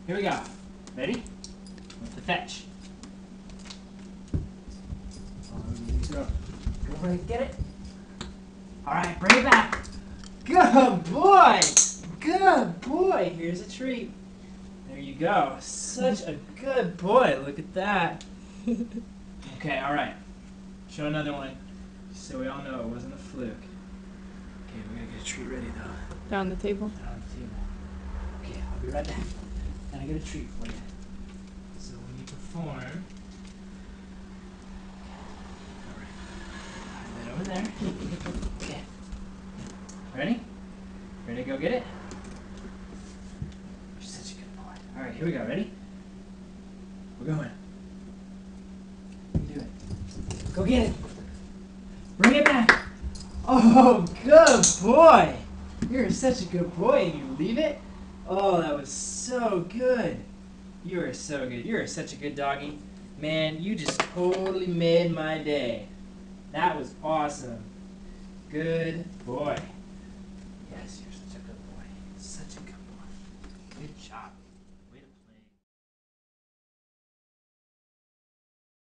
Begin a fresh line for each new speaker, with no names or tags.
Here we go. Ready? With the fetch. Go right, get it. All right, bring it back. Good boy. Good boy. Here's a treat. There you go. Such a good boy. Look at that. Okay, all right. Show another one, so we all know it wasn't a fluke. Okay, we're gonna get a treat ready though.
Down on the table.
Down on the table. Okay, I'll be right back. And I get a treat for you. So when you perform, all right, over there. Okay. Ready? Ready to go get it? You're such a good boy. All right, here we go. Ready? We're going. You can do it. Go get it. Bring it back. Oh, good boy. You're such a good boy, and you leave it? Oh, that was so good. You are so good. You're such a good doggy. Man, you just totally made my day. That was awesome. Good boy. Yes, you're such a good boy. Such a good boy. Good job.